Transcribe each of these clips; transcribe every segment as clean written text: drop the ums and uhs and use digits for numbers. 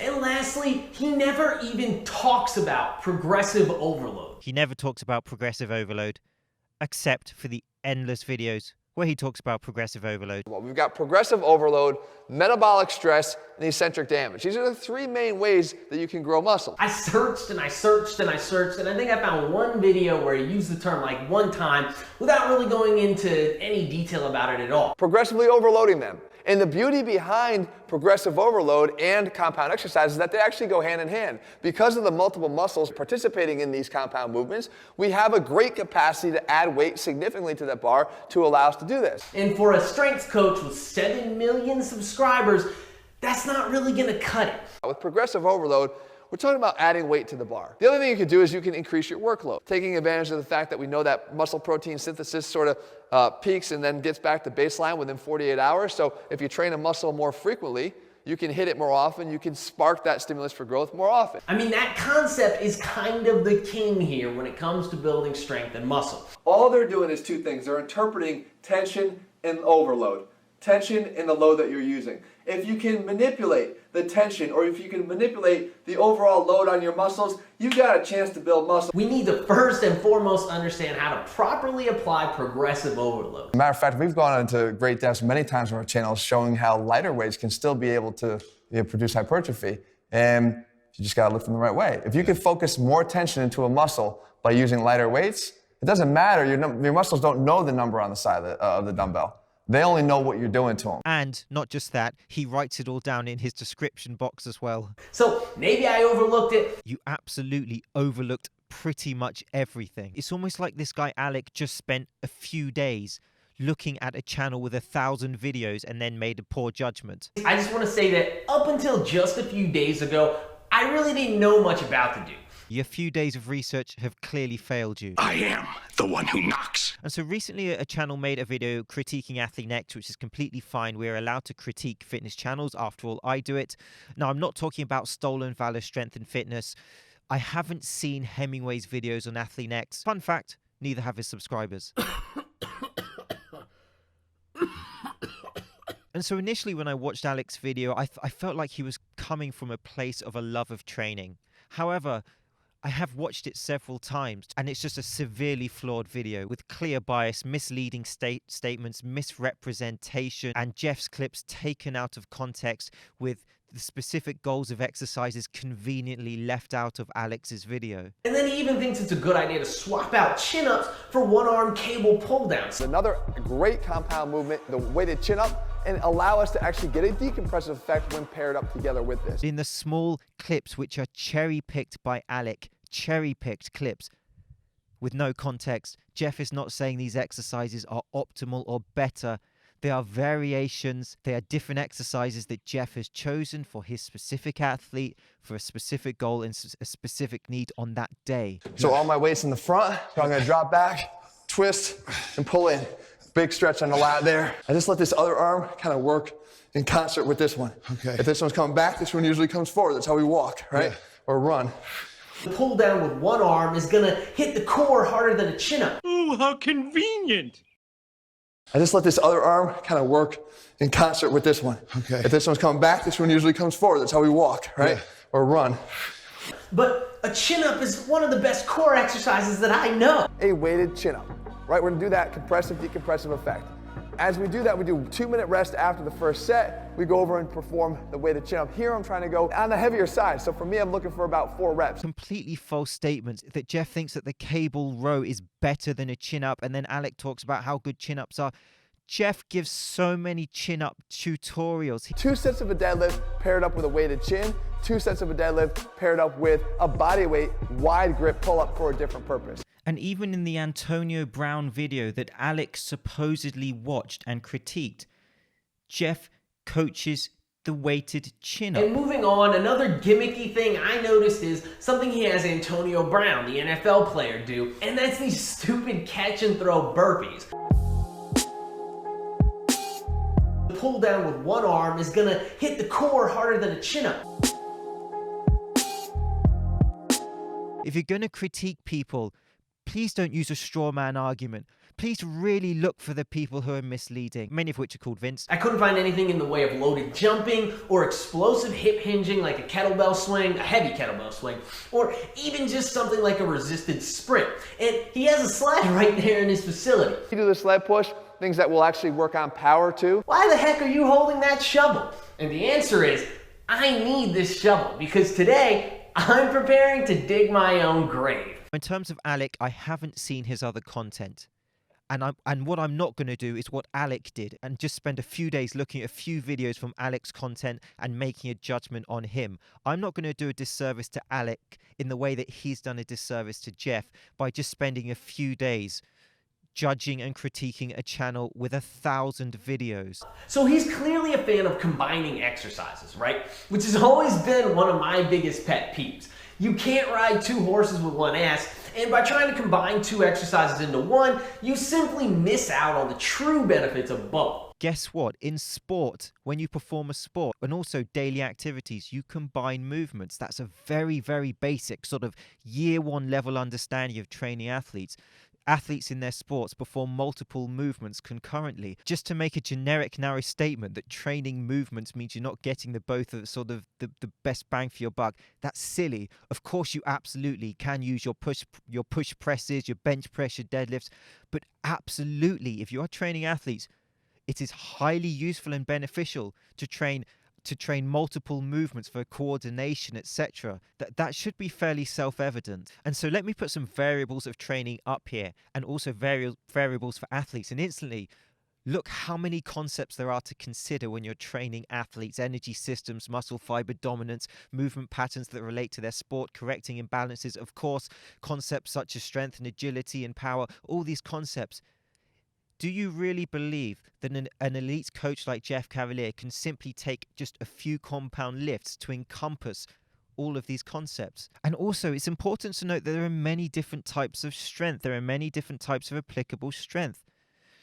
And lastly, he never even talks about progressive overload. He never talks about progressive overload, except for the endless videos where he talks about progressive overload. Well, we've got progressive overload, metabolic stress, and eccentric damage. These are the three main ways that you can grow muscle. I searched and I searched and I searched, and I think I found one video where he used the term like one time without really going into any detail about it at all. Progressively overloading them. And the beauty behind progressive overload and compound exercise is that they actually go hand in hand. Because of the multiple muscles participating in these compound movements, we have a great capacity to add weight significantly to that bar to allow us to do this. And for a strength coach with 7 million subscribers, that's not really gonna cut it. With progressive overload, we're talking about adding weight to the bar. The other thing you can do is you can increase your workload, taking advantage of the fact that we know that muscle protein synthesis sort of peaks and then gets back to baseline within 48 hours. So if you train a muscle more frequently, you can hit it more often, you can spark that stimulus for growth more often. I mean, that concept is kind of the king here when it comes to building strength and muscle. All they're doing is two things. They're interpreting tension and overload. Tension and the load that you're using. If you can manipulate the tension, or if you can manipulate the overall load on your muscles, you got a chance to build muscle. We need to first and foremost understand how to properly apply progressive overload. Matter of fact, we've gone into great depths many times on our channel showing how lighter weights can still be able to produce hypertrophy, and you just got to lift them the right way. If you can focus more tension into a muscle by using lighter weights, it doesn't matter. Your muscles don't know the number on the side of the dumbbell. They only know what you're doing to them. And not just that, he writes it all down in his description box as well. So maybe I overlooked it. You absolutely overlooked pretty much everything. It's almost like this guy Alec just spent a few days looking at a channel with 1,000 videos and then made a poor judgment. I just want to say that up until just a few days ago, I really didn't know much about the dude. Your few days of research have clearly failed you. I am the one who knocks. And so recently a channel made a video critiquing Athlean-X, which is completely fine. We're allowed to critique fitness channels. After all, I do it. Now, I'm not talking about stolen valor, strength and fitness. I haven't seen Hemingway's videos on Athlean-X. Fun fact, neither have his subscribers. And so initially when I watched Alec's video, I felt like he was coming from a place of a love of training. However, I have watched it several times, and it's just a severely flawed video with clear bias, misleading statements, misrepresentation, and Jeff's clips taken out of context with the specific goals of exercises conveniently left out of Alex's video. And then he even thinks it's a good idea to swap out chin-ups for one-arm cable pull-downs. Another great compound movement, the weighted chin-up, and allow us to actually get a decompressive effect when paired up together with this. In the small clips which are cherry-picked by Alec, cherry-picked clips with no context, Jeff is not saying these exercises are optimal or better. They are variations, they are different exercises that Jeff has chosen for his specific athlete, for a specific goal and a specific need on that day. So all my weight's in the front, so I'm gonna drop back, twist, and pull in. Big stretch on the lat there. I just let this other arm kind of work in concert with this one. Okay. If this one's coming back, this one usually comes forward. That's how we walk, right? Yeah. Or run. The pull down with one arm is gonna hit the core harder than a chin-up. Oh, how convenient. I just let this other arm kind of work in concert with this one. Okay. If this one's coming back, this one usually comes forward. That's how we walk, right? Yeah. Or run. But a chin-up is one of the best core exercises that I know. A weighted chin-up, right? We're gonna do that compressive, decompressive effect. As we do that, we do a 2-minute rest after the first set. We go over and perform the weighted chin-up. Here, I'm trying to go on the heavier side. So for me, I'm looking for about 4 reps. Completely false statements that Jeff thinks that the cable row is better than a chin-up, and then Alec talks about how good chin-ups are. Jeff gives so many chin-up tutorials. 2 sets of a deadlift paired up with a weighted chin. 2 sets of a deadlift paired up with a bodyweight wide grip pull-up for a different purpose. And even in the Antonio Brown video that Alec supposedly watched and critiqued, Jeff coaches the weighted chin-up. And moving on, another gimmicky thing I noticed is something he has Antonio Brown, the NFL player, do, and that's these stupid catch and throw burpees. The pull down with one arm is gonna hit the core harder than a chin-up. If you're going to critique people, please don't use a straw man argument. please really look for the people who are misleading, many of which are called Vince. I couldn't find anything in the way of loaded jumping or explosive hip hinging like a kettlebell swing, a heavy kettlebell swing, or even just something like a resisted sprint. And he has a sled right there in his facility. You do the sled push, things that will actually work on power too. Why the heck are you holding that shovel? And the answer is, I need this shovel because today I'm preparing to dig my own grave. In terms of Alec, I haven't seen his other content. And what I'm not going to do is what Alec did and just spend a few days looking at a few videos from Alec's content and making a judgment on him. I'm not going to do a disservice to Alec in the way that he's done a disservice to Jeff by just spending a few days judging and critiquing a channel with 1,000 videos. So he's clearly a fan of combining exercises, right? Which has always been one of my biggest pet peeves. You can't ride two horses with one ass, and by trying to combine two exercises into one, you simply miss out on the true benefits of both. Guess what? In sport, when you perform a sport and also daily activities, you combine movements. That's a very, very basic sort of year one level understanding of training athletes. Athletes in their sports perform multiple movements concurrently. Just to make a generic, narrow statement that training movements means you're not getting the best bang for your buck, that's silly. Of course, you absolutely can use your push presses, your bench press, your deadlifts, but absolutely, if you are training athletes, it is highly useful and beneficial to train multiple movements for coordination, etc. That should be fairly self-evident. And so let me put some variables of training up here and also variables for athletes. And instantly, look how many concepts there are to consider when you're training athletes: energy systems, muscle fiber dominance, movement patterns that relate to their sport, correcting imbalances, of course, concepts such as strength and agility and power, all these concepts. Do you really believe that an elite coach like Jeff Cavaliere can simply take just a few compound lifts to encompass all of these concepts? And also, it's important to note that there are many different types of strength. There are many different types of applicable strength.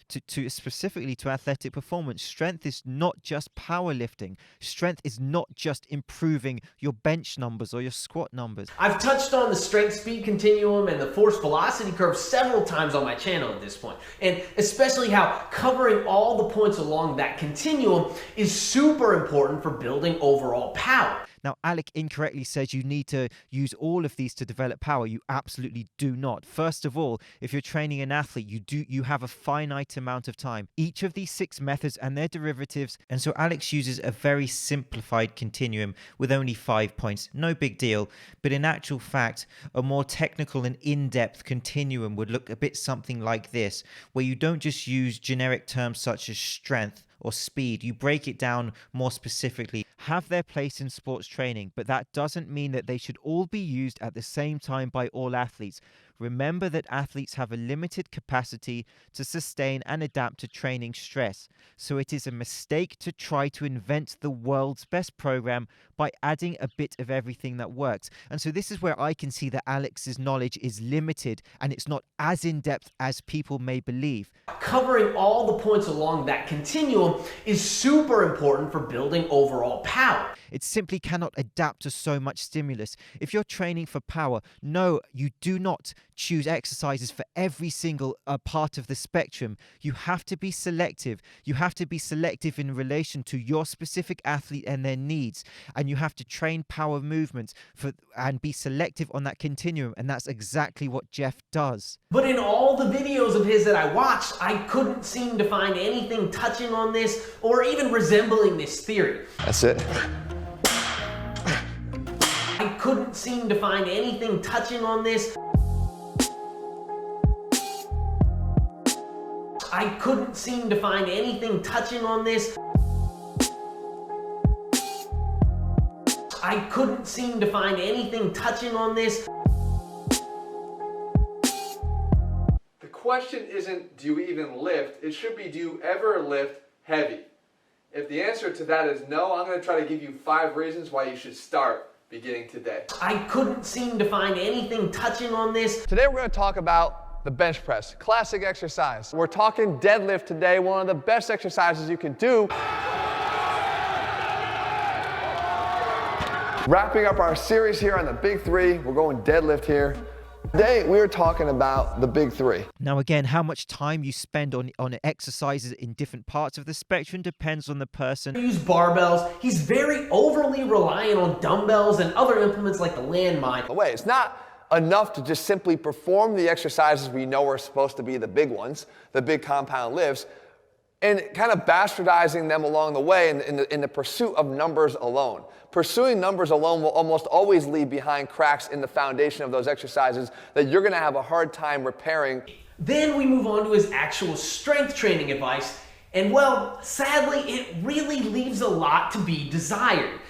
To specifically to athletic performance, strength is not just powerlifting. Strength is not just improving your bench numbers or your squat numbers. I've touched on the strength-speed continuum and the force-velocity curve several times on my channel at this point, and especially how covering all the points along that continuum is super important for building overall power. Now, Alec incorrectly says you need to use all of these to develop power. You absolutely do not. First of all, if you're training an athlete, you have a finite amount of time. Each of these 6 methods and their derivatives, and so Alex uses a very simplified continuum with only 5 points. No big deal, but in actual fact, a more technical and in-depth continuum would look a bit something like this, where you don't just use generic terms such as strength or speed. You break it down more specifically. Have their place in sports training, but that doesn't mean that they should all be used at the same time by all athletes. Remember that athletes have a limited capacity to sustain and adapt to training stress. So it is a mistake to try to invent the world's best program by adding a bit of everything that works. And so this is where I can see that Alex's knowledge is limited and it's not as in-depth as people may believe. Covering all the points along that continuum is super important for building overall power. It simply cannot adapt to so much stimulus. If you're training for power, no, you do not choose exercises for every single part of the spectrum. You have to be selective. You have to be selective in relation to your specific athlete and their needs. And you have to train power movements and be selective on that continuum. And that's exactly what Jeff does. But in all the videos of his that I watched, I couldn't seem to find anything touching on this or even resembling this theory. That's it. I couldn't seem to find anything touching on this. I couldn't seem to find anything touching on this. I couldn't seem to find anything touching on this. The question isn't, do you even lift? It should be, do you ever lift heavy? If the answer to that is no, I'm going to try to give you 5 reasons why you should start beginning today. I couldn't seem to find anything touching on this. Today we're going to talk about the bench press, classic exercise. We're talking deadlift today, one of the best exercises you can do. Wrapping up our series here on the big 3, we're going deadlift here. Today, we're talking about the big three. Now again, how much time you spend on exercises in different parts of the spectrum depends on the person. Use barbells. He's very overly reliant on dumbbells and other implements like the landmine. Way, it's not enough to just simply perform the exercises we know are supposed to be the big ones, the big compound lifts, and kind of bastardizing them along the way in the pursuit of numbers alone. Pursuing numbers alone will almost always leave behind cracks in the foundation of those exercises that you're going to have a hard time repairing. Then we move on to his actual strength training advice, and well, sadly, it really leaves a lot to be desired.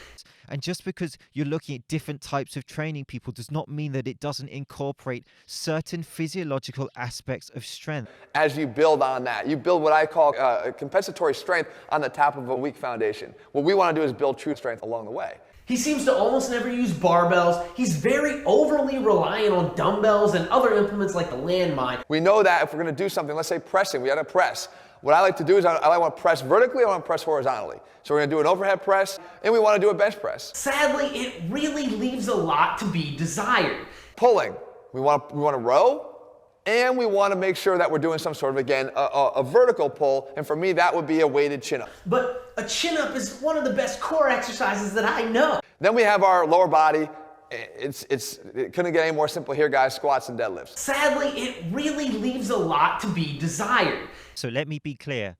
And just because you're looking at different types of training people does not mean that it doesn't incorporate certain physiological aspects of strength. As you build on that, you build what I call compensatory strength on the top of a weak foundation. What we want to do is build true strength along the way. He seems to almost never use barbells. He's very overly reliant on dumbbells and other implements like the landmine. We know that if we're going to do something, let's say pressing, we got to press. What I like to do is I want to press vertically, I want to press horizontally. So we're going to do an overhead press, and we want to do a bench press. Sadly, it really leaves a lot to be desired. Pulling, we want to row, and we want to make sure that we're doing some sort of, again, a vertical pull, and for me, that would be a weighted chin-up. But a chin-up is one of the best core exercises that I know. Then we have our lower body. It couldn't get any more simple here, guys, squats and deadlifts. Sadly, it really leaves a lot to be desired. So let me be clear.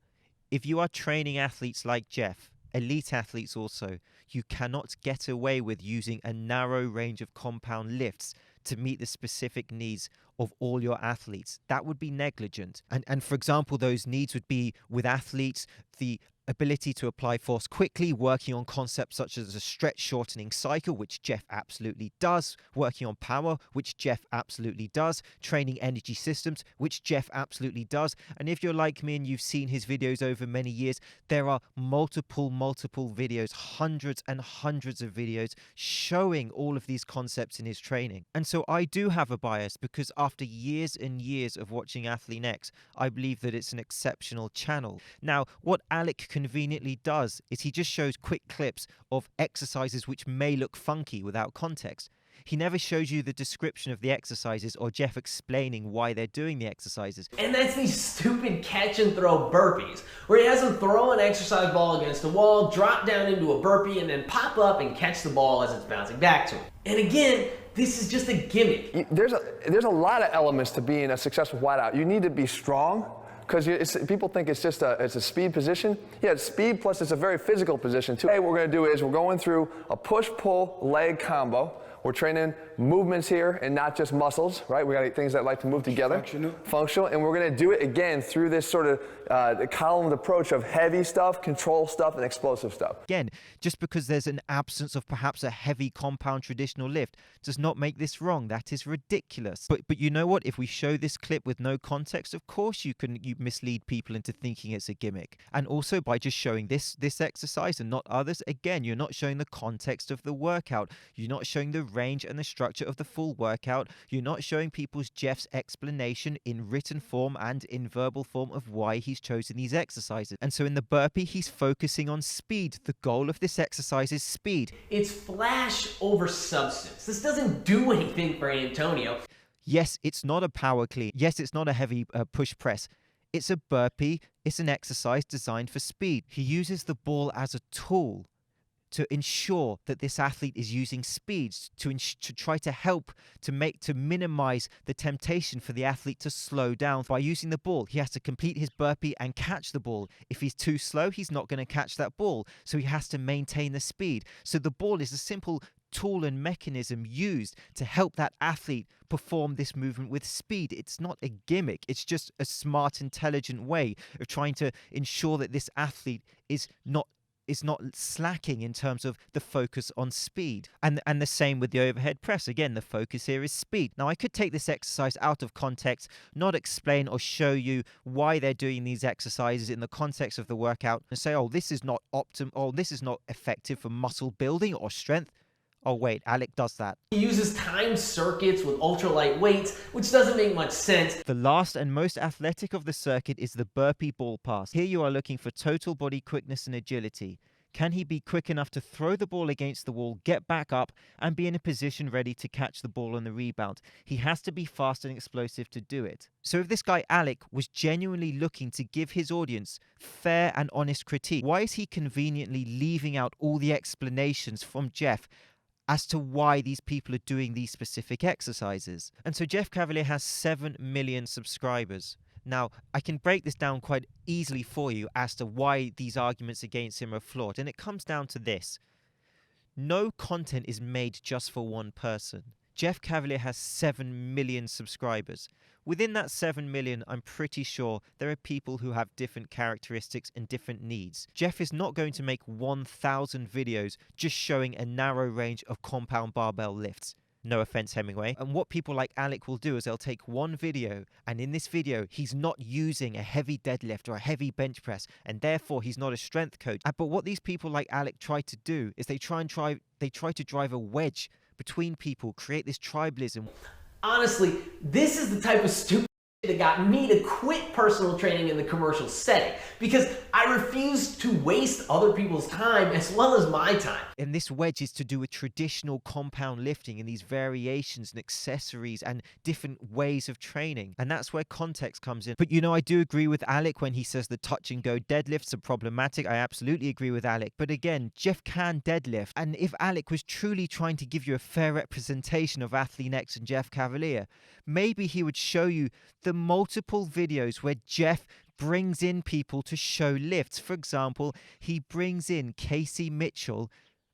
If you are training athletes like Jeff, elite athletes also, you cannot get away with using a narrow range of compound lifts to meet the specific needs of all your athletes. That would be negligent. And for example, those needs would be with athletes, the ability to apply force quickly, working on concepts such as a stretch shortening cycle, which Jeff absolutely does, working on power, which Jeff absolutely does, training energy systems, which Jeff absolutely does. And if you're like me and you've seen his videos over many years, there are multiple videos, hundreds and hundreds of videos showing all of these concepts in his training. And so I do have a bias because after years and years of watching Athlean-X, I believe that it's an exceptional channel. Now, what Alec conveniently does is he just shows quick clips of exercises which may look funky without context. He never shows you the description of the exercises or Jeff explaining why they're doing the exercises. And that's these stupid catch and throw burpees, where he has them throw an exercise ball against a wall, drop down into a burpee, and then pop up and catch the ball as it's bouncing back to him. And again, this is just a gimmick. There's a lot of elements to being a successful wideout. You need to be strong, because people think it's just a speed position. Yeah, it's speed plus it's a very physical position too. Today what we're going to do is we're going through a push-pull leg combo. We're training movements here and not just muscles, right? We got things that like to move together. Functional. And we're going to do it again through this sort of column approach of heavy stuff, control stuff, and explosive stuff. Again, just because there's an absence of perhaps a heavy compound traditional lift does not make this wrong. That is ridiculous. But you know what? If we show this clip with no context, of course you mislead people into thinking it's a gimmick. And also by just showing this exercise and not others, again, you're not showing the context of the workout. You're not showing the range and the structure of the full workout. You're not showing Jeff's explanation in written form and in verbal form of why he's chosen these exercises. And so in the burpee, he's focusing on speed. The goal of this exercise is speed. It's flash over substance. This doesn't do anything for Antonio. Yes, it's not a power clean. Yes, it's not a heavy push press. It's a burpee. It's an exercise designed for speed. He uses the ball as a tool to ensure that this athlete is using speeds to try to help to minimize the temptation for the athlete to slow down. By using the ball, he has to complete his burpee and catch the ball. If he's too slow, he's not going to catch that ball, so he has to maintain the speed. So the ball is a simple tool and mechanism used to help that athlete perform this movement with speed. It's not a gimmick. It's just a smart, intelligent way of trying to ensure that this athlete is not slacking in terms of the focus on speed. And the same with the overhead press. Again, the focus here is speed. Now, I could take this exercise out of context, not explain or show you why they're doing these exercises in the context of the workout and say, oh, this is not optimal, oh, this is not effective for muscle building or strength. Oh, wait, Alec does that. He uses timed circuits with ultralight weights, which doesn't make much sense. The last and most athletic of the circuit is the burpee ball pass. Here you are looking for total body quickness and agility. Can he be quick enough to throw the ball against the wall, get back up, and be in a position ready to catch the ball on the rebound? He has to be fast and explosive to do it. So if this guy Alec was genuinely looking to give his audience fair and honest critique, why is he conveniently leaving out all the explanations from Jeff as to why these people are doing these specific exercises? And so Jeff Cavaliere has 7 million subscribers. Now, I can break this down quite easily for you as to why these arguments against him are flawed. And it comes down to this. No content is made just for one person. Jeff Cavaliere has 7 million subscribers. Within that 7 million, I'm pretty sure there are people who have different characteristics and different needs. Jeff is not going to make 1,000 videos just showing a narrow range of compound barbell lifts. No offense, Hemingway. And what people like Alec will do is they'll take one video, and in this video, he's not using a heavy deadlift or a heavy bench press, and therefore he's not a strength coach. But what these people like Alec try to do is they try to drive a wedge between people, create this tribalism. Honestly, this is the type of stupid that got me to quit personal training in the commercial setting, because I refuse to waste other people's time as well as my time. And this wedge is to do with traditional compound lifting and these variations and accessories and different ways of training. And that's where context comes in. But you know, I do agree with Alec when he says the touch and go deadlifts are problematic. I absolutely agree with Alec. But again, Jeff can deadlift. And if Alec was truly trying to give you a fair representation of Athlean-X and Jeff Cavaliere, maybe he would show you the multiple videos where Jeff brings in people to show lifts. For example, he brings in Casey Mitchell,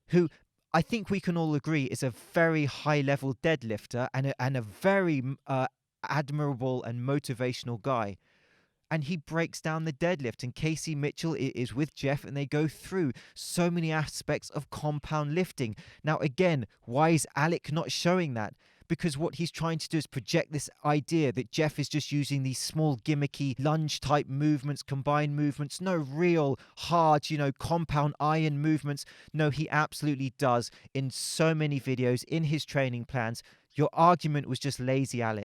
who I think we can all agree is a very high-level deadlifter and a very admirable and motivational guy. And he breaks down the deadlift, and Casey Mitchell is with Jeff, and they go through so many aspects of compound lifting. Now, again, why is Alec not showing that? Because what he's trying to do is project this idea that Jeff is just using these small gimmicky lunge type movements, combined movements, no real hard, compound iron movements. No, he absolutely does in so many videos in his training plans. Your argument was just lazy, Alec.